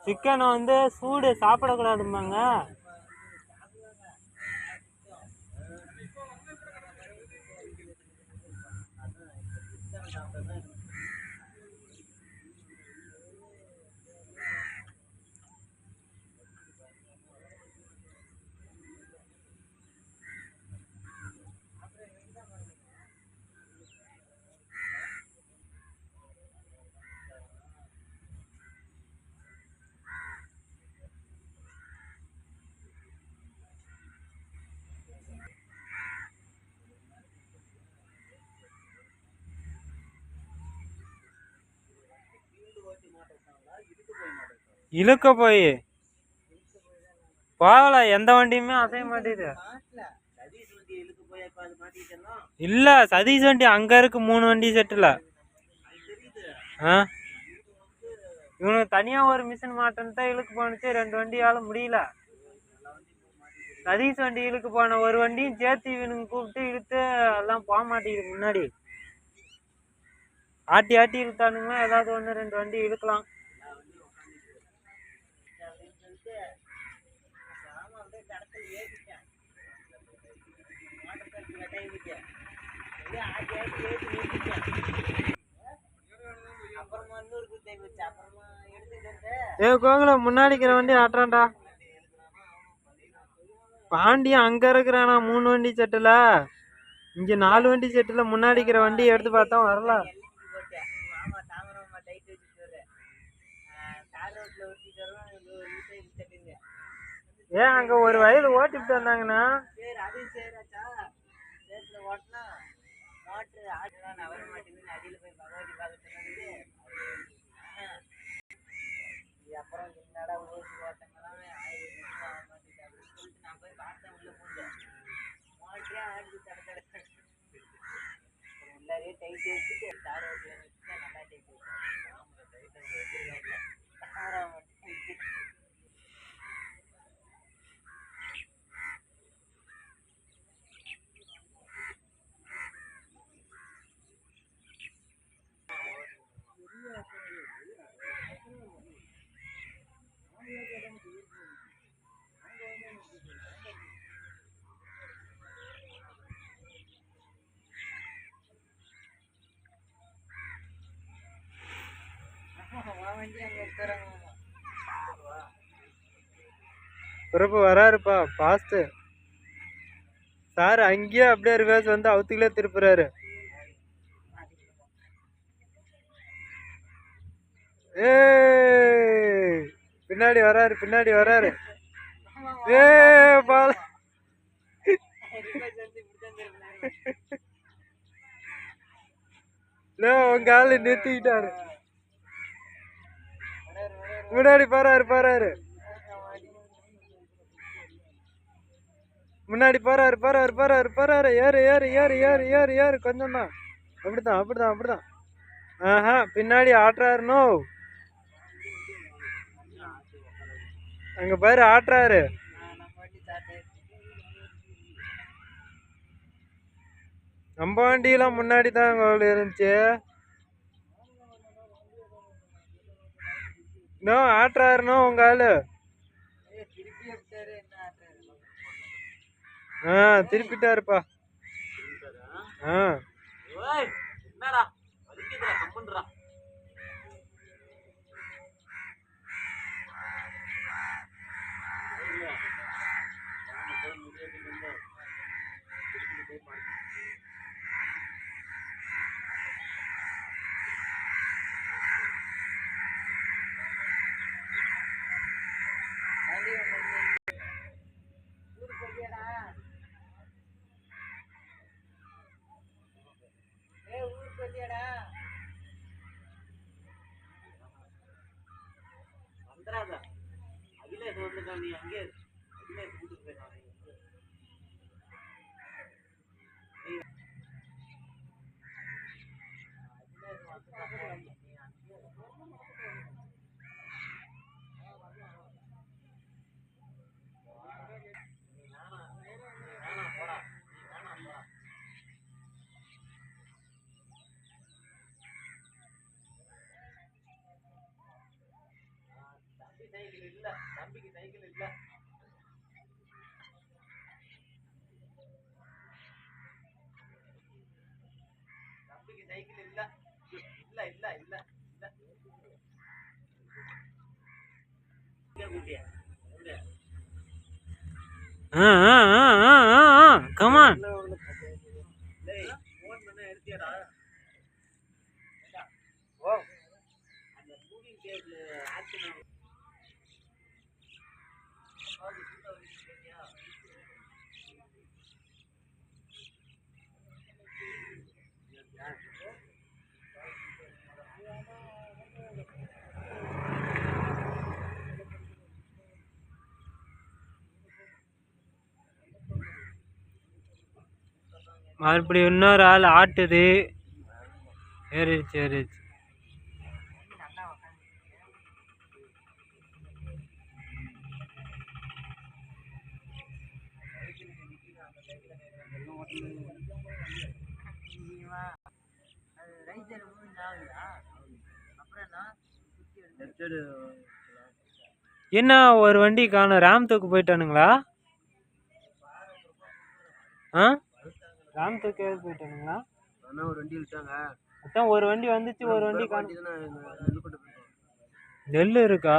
Chicken வந்து சூடு சாப்பிடக்கூடாதும்பாங்க. இழுக்க போய் போகல, எந்த வண்டியுமே அசைய மாட்டேது. இல்ல சதீஷ் வண்டி அங்க இருக்கு, 3 வண்டி செட்டுல. இவனுக்கு தனியா ஒரு மிஷின் மாட்டேன்ட்டு இழுக்கு போனுச்சு, 2 வண்டியால முடியல. சதீஷ் வண்டி இழுக்கு போன ஒரு வண்டியும் சேர்த்து இவனுங்க கூப்பிட்டு இழுத்து எல்லாம் போக மாட்டேங்குது. முன்னாடி ஆட்டி ஆட்டி இழுத்தானுங்க, ஏதாவது 1-2 வண்டி இழுக்கலாம். கோகுல முன்னாடிக்கிற வண்டி ஆட்டுறான்டா. பாண்டியன் அங்க இருக்கிறானா 3 வண்டி செட்டுல, இங்க 4 வண்டி செட்டுல. முன்னாடிக்கிற வண்டி எடுத்து பார்த்தா வரல. ஏன் அங்க ஒரு வயது ஓட்டிட்டு வந்தாங்கண்ணா. பிறப்பு வராருப்பா பாஸ்ட் சார். அங்கேயே அப்படியே ரிவர்ஸ் வந்து அவுத்துக்குள்ளே திருப்புறாரு. பின்னாடி வராரு, பின்னாடி வராரு. பால உங்க ஆளு நிறுத்திக்கிட்டாரு. முன்னாடி போறாரு. முன்னாடி போறாரு. ஏறு கொஞ்சம் தான். அப்படிதான். பின்னாடி ஆட்டுறாருனோ. அங்க பாரு ஆட்டுறாரு. நம்ம வண்டியெல்லாம் முன்னாடி தான் இருந்துச்சு. ஆட்டுறாருனோ உங்க ஆளு. திருப்பிட்டாருப்பா. கமான். மறுபடியும் இன்னொரு ஆள் ஆட்டுது. ஏறிடுச்சு ஏறிடுச்சு. என்ன ஒரு வண்டி காணும்? ராம்தூக்கு போயிட்டானுங்களா? ராம்தூக்கு போயிட்டானுங்களா? ஒரு வண்டி விட்டாங்க. அதான் ஒரு வண்டி வந்துச்சு, ஒரு வண்டி காணும். நெல் இருக்கா?